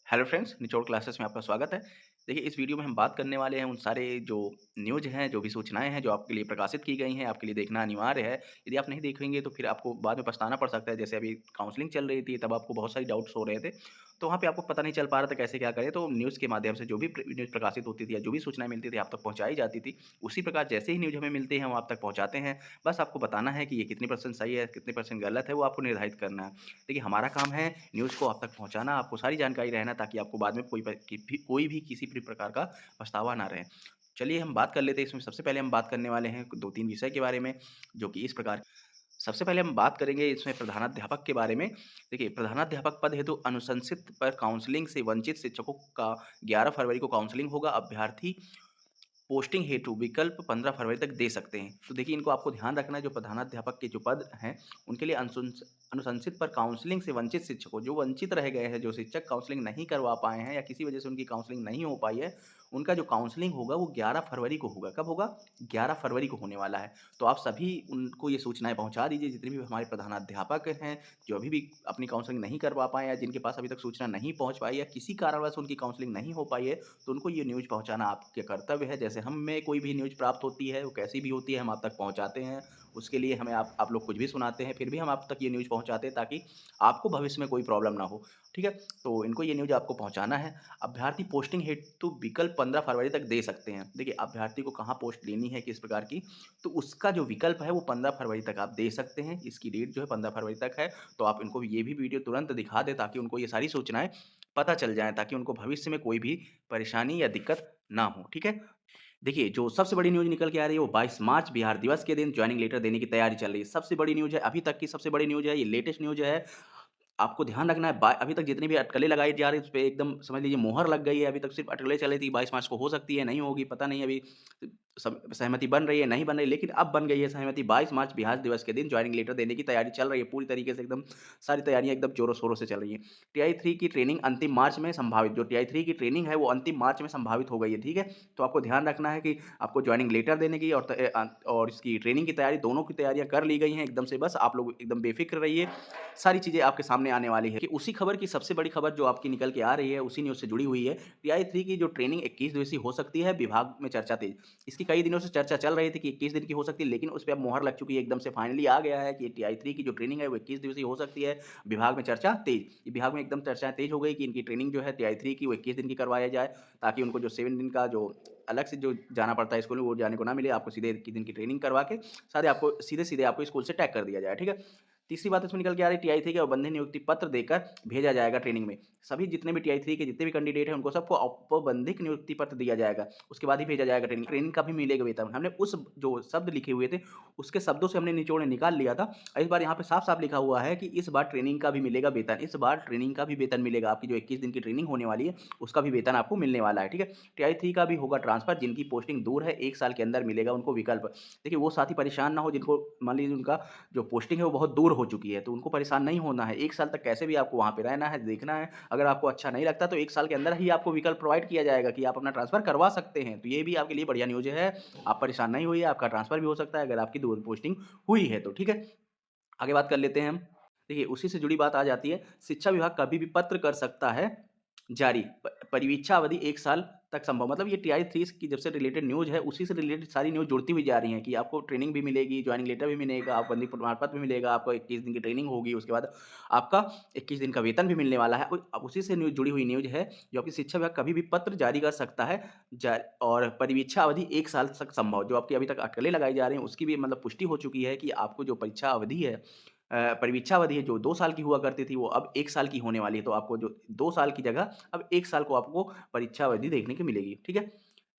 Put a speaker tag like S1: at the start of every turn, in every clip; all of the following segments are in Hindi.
S1: हेलो फ्रेंड्स, निचोड़ क्लासेस में आपका स्वागत है। देखिए, इस वीडियो में हम बात करने वाले हैं उन सारे जो न्यूज़ हैं, जो भी सूचनाएँ हैं, जो आपके लिए प्रकाशित की गई हैं, आपके लिए देखना अनिवार्य है। यदि आप नहीं देखेंगे तो फिर आपको बाद में पछताना पड़ सकता है। जैसे अभी काउंसलिंग चल रही थी, तब आपको बहुत सारी डाउट्स हो रहे थे, तो वहाँ पे आपको पता नहीं चल पा रहा था कैसे क्या करें। तो न्यूज़ के माध्यम से जो भी न्यूज़ प्रकाशित होती थी या जो भी सूचनाएँ मिलती थी, आप तक पहुँचाई जाती थी। उसी प्रकार जैसे ही न्यूज़ हमें मिलती है, हम आप तक पहुँचाते हैं। बस आपको बताना है कि ये कितनी परसेंट सही है, कितने परसेंट गलत है, वो आपको निर्धारित करना है। देखिए, हमारा काम है न्यूज़ को आप तक पहुँचाना, आपको सारी जानकारी रहना, ताकि आपको बाद में कोई भी किसी भी प्रकार का पछतावा ना रहे। चलिए हम बात कर लेते हैं, इसमें सबसे पहले हम बात करने वाले हैं 2-3 विषय के बारे में, जो कि इस प्रकार। सबसे पहले हम बात करेंगे इसमें प्रधानाध्यापक के बारे में। देखिए, प्रधानाध्यापक पद हेतु अनुशंसित पर काउंसलिंग से वंचित शिक्षकों का 11 फरवरी को काउंसलिंग होगा। अभ्यर्थी पोस्टिंग हेतु विकल्प 15 फरवरी तक दे सकते हैं। तो देखिए, इनको आपको ध्यान रखना है, जो प्रधानाध्यापक के जो पद हैं, उनके लिए अनुशंसित पर काउंसलिंग से वंचित शिक्षकों, जो वंचित रह गए हैं, जो शिक्षक काउंसलिंग नहीं करवा पाए हैं या किसी वजह से उनकी काउंसलिंग नहीं हो पाई है, उनका जो काउंसलिंग होगा वो 11 फरवरी को होगा। कब होगा? 11 फरवरी को होने वाला है। तो आप सभी उनको ये सूचनाएँ पहुँचा दीजिए, जितने भी हमारे प्रधानाध्यापक हैं, जो अभी भी अपनी काउंसलिंग नहीं करवा पाए या जिनके पास अभी तक सूचना नहीं पहुँच पाई या किसी कारणवश उनकी काउंसलिंग नहीं हो पाई है, तो उनको ये न्यूज़ पहुँचाना आपके कर्तव्य है। जैसे हमें कोई भी न्यूज़ प्राप्त होती है, वो कैसी भी होती है, हम आप तक पहुँचाते हैं। उसके लिए हमें आप लोग कुछ भी सुनाते हैं, फिर भी हम आप तक ये न्यूज़ पहुँचाते हैं, ताकि आपको भविष्य में कोई प्रॉब्लम ना हो। ठीक है? तो इनको ये न्यूज़ आपको पहुँचाना है। अभ्यर्थी पोस्टिंग हेतु विकल्प 15 फरवरी तक दे सकते हैं। देखिए, अभ्यर्थी को कहाँ पोस्ट लेनी है, किस प्रकार की, तो उसका जो विकल्प है वो 15 फरवरी तक आप दे सकते हैं। इसकी डेट जो है 15 फरवरी तक है। तो आप इनको ये भी वीडियो तुरंत दिखा दें, ताकि उनको ये सारी सूचनाएँ पता चल जाएँ, ताकि उनको भविष्य में कोई भी परेशानी या दिक्कत ना हो। ठीक है? देखिए, जो सबसे बड़ी न्यूज़ निकल के आ रही है, वो 22 मार्च बिहार दिवस के दिन जॉइनिंग लेटर देने की तैयारी चल रही है। सबसे बड़ी न्यूज़ है, अभी तक की सबसे बड़ी न्यूज़ है, ये लेटेस्ट न्यूज़ है। आपको ध्यान रखना है, बा अभी तक जितनी भी अटकलें लगाई जा रही है, उसपे एकदम समझ लीजिए मुहर लग गई है। अभी तक सिर्फ़ अटकलें चल रही थी, 22 मार्च को हो सकती है, नहीं होगी, पता नहीं अभी सहमति बन रही है, नहीं बन रही है, लेकिन अब बन गई है सहमति। 22 मार्च बिहार दिवस के दिन जॉइनिंग लेटर देने की तैयारी चल रही है, पूरी तरीके से एकदम सारी तैयारियाँ एकदम ज़ोरों-शोरों से चल रही हैं। टीआई 3 की ट्रेनिंग अंतिम मार्च में संभावित, जो टीआई 3 की ट्रेनिंग है, वो अंतिम मार्च में संभावित हो गई है, ठीक है? तो आपको ध्यान रखना है कि आपको जॉइनिंग लेटर देने की और इसकी ट्रेनिंग की तैयारी, दोनों की तैयारियाँ कर ली गई हैं एकदम से। बस आप लोग एकदम बेफ़िक्र रहिए, सारी चीज़ें आपके सामने आने वाली है। कि उसी खबर की सबसे बड़ी खबर जो आपकी निकल के आ रही है, उसी न्यूज़ से जुड़ी हुई है। टीआई 3 की जो ट्रेनिंग 21 दिवसीय हो सकती है, विभाग में चर्चा तेज़। इसकी कई दिनों से चर्चा चल रही थी कि 21 दिन की हो सकती है, लेकिन उस पे अब मुहर लग चुकी है, एकदम से फाइनली आ गया है कि टीआई 3 की जो ट्रेनिंग है वो 21 दिवसीय हो सकती है, विभाग में चर्चा तेज़। विभाग में एकदम चर्चाएँ तेज़ हो गई कि इनकी ट्रेनिंग जो है टीआई 3 की, वो 21 दिन की करवाया जाए, ताकि उनको जो 7 दिन का जो अलग से जो जाना पड़ता है स्कूल में, वो जाने को ना मिले। आपको सीधे 21 दिन की ट्रेनिंग करवा के सीधे-सीधे आपको स्कूल से टैग कर दिया जाए, ठीक है? तीसरी बात इसमें निकल के आ रही है, टीआई 3 के औपबंधिक नियुक्ति पत्र देकर भेजा जाएगा ट्रेनिंग में। सभी जितने भी टीआई 3 के जितने भी कैंडिडेट हैं, उनको सबको औपबंधिक नियुक्ति पत्र दिया जाएगा। उसके बाद ही भेजा जाएगा ट्रेनिंग। ट्रेनिंग का भी मिलेगा वेतन। हमने उस जो शब्द लिखे हुए थे, उसके शब्दों से हमने निचोड़ निकाल लिया था। इस बार यहाँ पे साफ-साफ लिखा हुआ है कि इस बार ट्रेनिंग का भी मिलेगा वेतन। इस बार ट्रेनिंग का भी वेतन मिलेगा। आपकी जो 21 दिन की ट्रेनिंग होने वाली है, उसका भी वेतन आपको मिलने वाला है, ठीक है? टीआई 3 का भी होगा ट्रांसफर, जिनकी पोस्टिंग दूर है, 1 साल के अंदर मिलेगा उनको विकल्प। देखिए, वो साथी परेशान ना हो, जिनको मान लीजिए उनका जो पोस्टिंग है वो बहुत दूर हो चुकी है, तो उनको परेशान नहीं होना है। 1 साल तक कैसे भी आपको वहाँ पे रहना है, देखना है। अगर आपको अच्छा नहीं लगता, तो 1 साल के अंदर ही आपको विकल्प प्रोवाइड किया जाएगा कि आप अपना ट्रांसफ़र करवा सकते हैं। तो ये भी आपके लिए बढ़िया न्यूज़ है। आप परेशान नहीं होइए, आपका ट्रांसफ़र भी हो सकता है अगर आपकी दूर पोस्टिंग हुई है तो, ठीक है? आगे बात कर लेते हैं हम। देखिए, उसी से जुड़ी बात आ जाती है, शिक्षा विभाग कभी भी पत्र कर सकता है जारी। परिवीक्षा अवधि 1 साल तक संभव, मतलब ये टीआई 3 की जब से रिलेटेड न्यूज़ है, उसी से रिलेटेड सारी न्यूज़ जुड़ती हुई जा रही हैं कि आपको ट्रेनिंग भी मिलेगी, जॉइनिंग लेटर भी मिलेगा, आपको प्रमाण पत्र भी मिलेगा, आपको 21 दिन की ट्रेनिंग होगी, उसके बाद आपका 21 दिन का वेतन भी मिलने वाला है। अब उसी से न्यूज़ जुड़ी हुई न्यूज़ है, जो आपकी शिक्षा विभाग कभी भी पत्र जारी कर सकता है, जा और परिवीक्षा अवधि 1 साल तक संभव। जो आपकी अभी तक अटकलें लगाई जा रही हैं, उसकी भी मतलब पुष्टि हो चुकी है कि आपको जो परीक्षा अवधि है, परिवीक्षा अवधि है, जो 2 साल की हुआ करती थी, वो अब 1 साल की होने वाली है। तो आपको जो 2 साल की जगह अब 1 साल को आपको परीक्षा अवधि देखने को मिलेगी, ठीक है?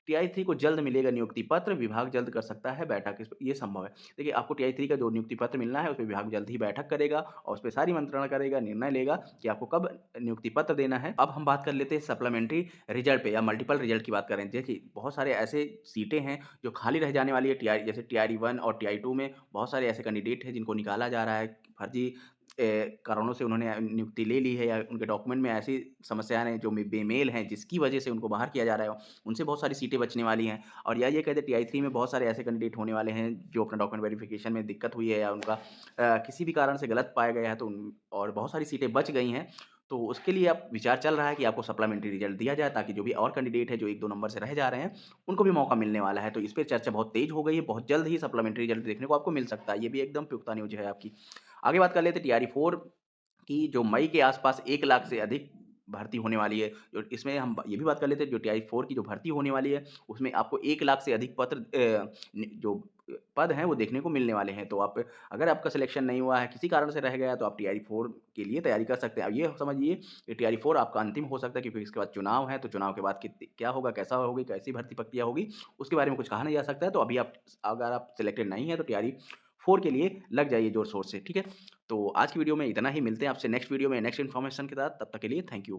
S1: टीआई 3 को जल्द मिलेगा नियुक्ति पत्र, विभाग जल्द कर सकता है बैठक, इस ये संभव है। देखिए, आपको टीआई 3 का जो नियुक्ति पत्र मिलना है, उसपे विभाग जल्द ही बैठक करेगा और उसपे सारी मंत्रणा करेगा, निर्णय लेगा कि आपको कब नियुक्ति पत्र देना है। अब हम बात कर लेते हैं सप्लीमेंट्री रिजल्ट पे या मल्टीपल रिजल्ट की बात करें। देखिए, बहुत सारे ऐसे सीटें हैं जो खाली रह जाने वाली है, जैसे टीआरई 1 और टीआरई 2 में बहुत सारे ऐसे कैंडिडेट हैं जिनको निकाला जा रहा है। फर्जी कारणों से उन्होंने नियुक्ति ले ली है या उनके डॉक्यूमेंट में ऐसी समस्याएँ हैं जो बेमेल हैं, जिसकी वजह से उनको बाहर किया जा रहा है। उनसे बहुत सारी सीटें बचने वाली हैं। और या ये कह दें, टीआई 3 में बहुत सारे ऐसे कैंडिडेट होने वाले हैं जो अपना डॉक्यूमेंट वेरिफिकेशन में दिक्कत हुई है या उनका किसी भी कारण से गलत पाया गया है, तो और बहुत सारी सीटें बच गई हैं। तो उसके लिए अब विचार चल रहा है कि आपको सप्लीमेंट्री रिज़ल्ट दिया जाए ताकि जो भी और कैंडिडेट है जो 1-2 नंबर से रह जा रहे हैं, उनको भी मौका मिलने वाला है। तो इस पे चर्चा बहुत तेज़ हो गई है, बहुत जल्द ही सप्लीमेंट्री रिज़ल्ट देखने को आपको मिल सकता है। ये भी एकदम पुख्ता न्यूज़ है आपकी। आगे बात कर लेते हैं टीआरई 4 की जो मई के आस-पास 1 लाख से अधिक भर्ती होने वाली है। जो इसमें हम ये भी बात कर लेते हैं जो टीआरई 4 की जो भर्ती होने वाली है, उसमें आपको 1 लाख से अधिक पत्र जो पद हैं वो देखने को मिलने वाले हैं। तो आप अगर आपका सिलेक्शन नहीं हुआ है, किसी कारण से रह गया तो आप टीआरई 4 के लिए तैयारी कर सकते हैं। अब ये समझिए कि टीआरई 4 आपका अंतिम हो सकता है क्योंकि इसके बाद चुनाव है, तो चुनाव के बाद क्या होगा, कैसा होगी, कैसी भर्ती प्रक्रिया होगी, उसके बारे में कुछ कहा नहीं जा सकता है। तो अभी आप अगर आप सिलेक्टेड नहीं हैं तो टीआरई 4 के लिए लग जाइए ज़ोर-शोर से, ठीक है? तो आज की वीडियो में इतना ही, मिलते हैं आपसे नेक्स्ट वीडियो में नेक्स्ट इन्फॉर्मेशन के साथ, तब तक के लिए थैंक यू।